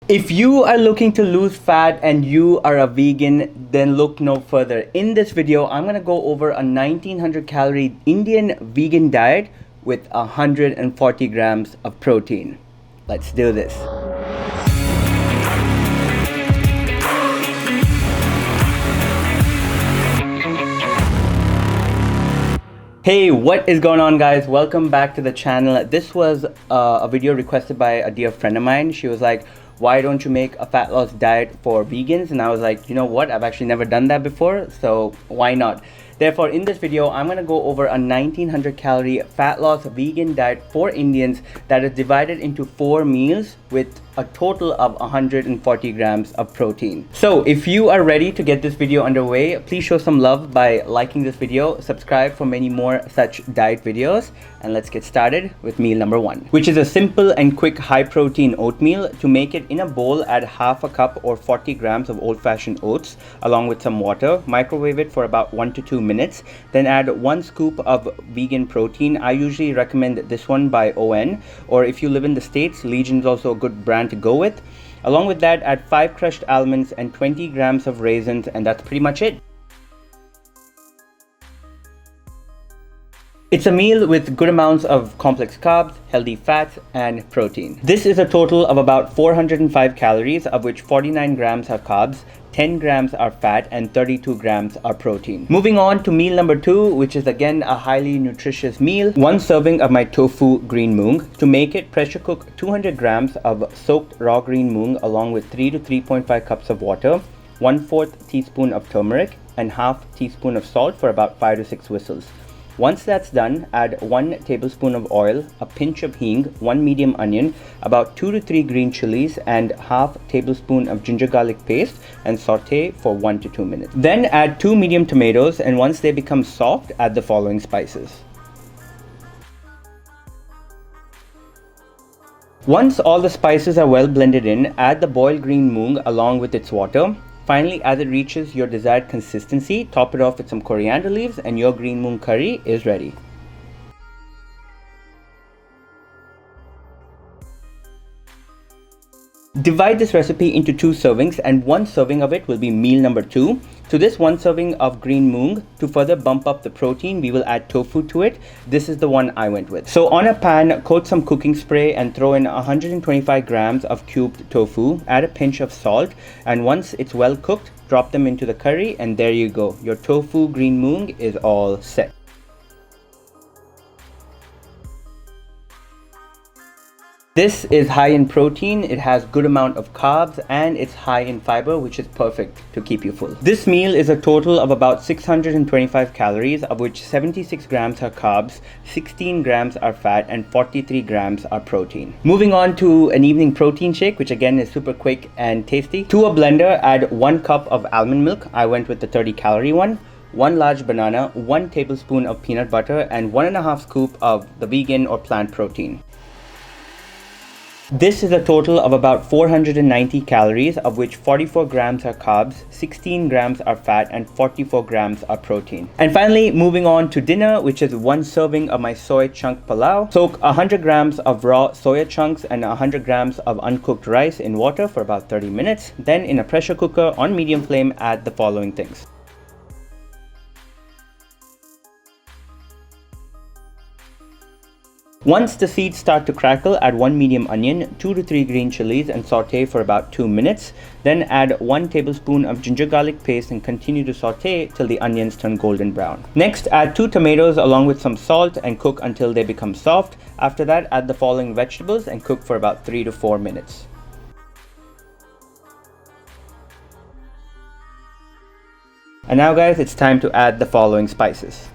If you are looking to lose fat and you are a vegan, then look no further. In this video, I'm going to go over a 1900 calorie Indian vegan diet with 140 grams of protein. Let's do this. Hey, what is going on, guys? Welcome back to the channel. This was a video requested by a dear friend of mine. She was like, why don't you make a fat loss diet for vegans? And I was like, you know what? I've actually never done that before, so why not? Therefore, in this video, I'm going to go over a 1900 calorie fat loss vegan diet for Indians that is divided into 4 meals with a total of 140 grams of protein. So if you are ready to get this video underway, please show some love by liking this video, subscribe for many more such diet videos, and let's get started with meal number 1, which is a simple and quick high protein oatmeal. To make it in a bowl, add half a cup or 40 grams of old-fashioned oats along with some water. Microwave it for about 1 to 2 minutes. Then add 1 scoop of vegan protein. I usually recommend this one by ON, or if you live in the States, Legion is also a good brand to go with. Along with that, add 5 crushed almonds and 20 grams of raisins, and that's pretty much it. It's a meal with good amounts of complex carbs, healthy fats, and protein. This is a total of about 405 calories, of which 49 grams are carbs, 10 grams are fat, and 32 grams are protein. Moving on to meal number 2, which is again a highly nutritious meal. 1 serving of my tofu green moong. To make it, pressure cook 200 grams of soaked raw green moong along with 3 to 3.5 cups of water, 1/4 teaspoon of turmeric, and half teaspoon of salt for about 5 to 6 whistles. Once that's done, add 1 tablespoon of oil, a pinch of hing, 1 medium onion, about 2 to 3 green chilies, and half tablespoon of ginger garlic paste, and saute for 1 to 2 minutes. Then add 2 medium tomatoes, and once they become soft, add the following spices. Once all the spices are well blended in, add the boiled green moong along with its water. Finally, as it reaches your desired consistency, top it off with some coriander leaves and your green moong curry is ready. Divide this recipe into 2 servings, and 1 serving of it will be meal number 2. To this 1 serving of green moong, to further bump up the protein, we will add tofu to it. This is the one I went with. So on a pan, coat some cooking spray and throw in 125 grams of cubed tofu. Add a pinch of salt, and once it's well cooked, drop them into the curry, and there you go. Your tofu green moong is all set. This is high in protein, it has good amount of carbs, and it's high in fiber, which is perfect to keep you full. This meal is a total of about 625 calories, of which 76 grams are carbs, 16 grams are fat, and 43 grams are protein. Moving on to an evening protein shake, which again is super quick and tasty. To a blender, add 1 cup of almond milk. I went with the 30 calorie one. 1 large banana, 1 tablespoon of peanut butter, and 1.5 scoop of the vegan or plant protein. This is a total of about 490 calories, of which 44 grams are carbs, 16 grams are fat, and 44 grams are protein. And finally, moving on to dinner, which is 1 serving of my soy chunk palau. Soak 100 grams of raw soya chunks and 100 grams of uncooked rice in water for about 30 minutes. Then in a pressure cooker on medium flame, add the following things. Once the seeds start to crackle, add 1 medium onion, 2 to 3 green chilies, and saute for about 2 minutes. Then add 1 tablespoon of ginger garlic paste and continue to saute till the onions turn golden brown. Next, add 2 tomatoes along with some salt and cook until they become soft. After that, add the following vegetables and cook for about 3 to 4 minutes. And now, guys, it's time to add the following spices.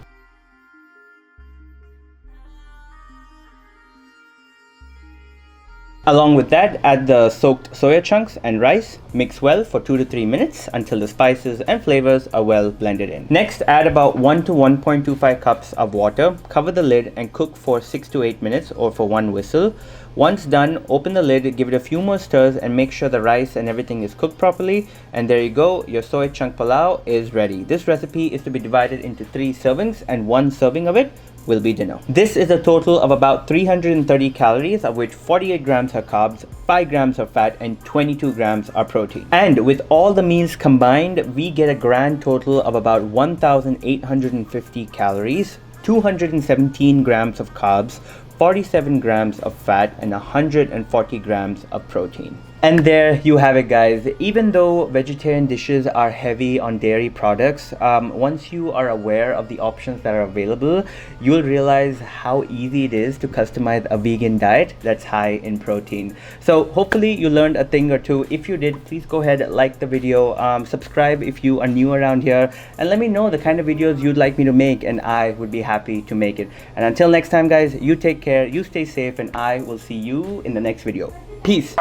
Along with that, add the soaked soya chunks and rice. Mix well for 2 to 3 minutes until the spices and flavors are well blended in. Next, add about 1 to 1.25 cups of water. Cover the lid and cook for 6 to 8 minutes or for 1 whistle. Once done, open the lid, give it a few more stirs, and make sure the rice and everything is cooked properly. And there you go, your soy chunk palau is ready. This recipe is to be divided into 3 servings, and 1 serving of it will be dinner. This is a total of about 330 calories, of which 48 grams are carbs, 5 grams are fat, and 22 grams are protein. And with all the meals combined, we get a grand total of about 1,850 calories, 217 grams of carbs, 47 grams of fat, and 140 grams of protein. And there you have it, guys. Even though vegetarian dishes are heavy on dairy products, once you are aware of the options that are available, you'll realize how easy it is to customize a vegan diet that's high in protein. So hopefully you learned a thing or two. If you did, please go ahead, like the video, subscribe if you are new around here, and let me know the kind of videos you'd like me to make, and I would be happy to make it. And until next time, guys, you take care, you stay safe, and I will see you in the next video. Peace.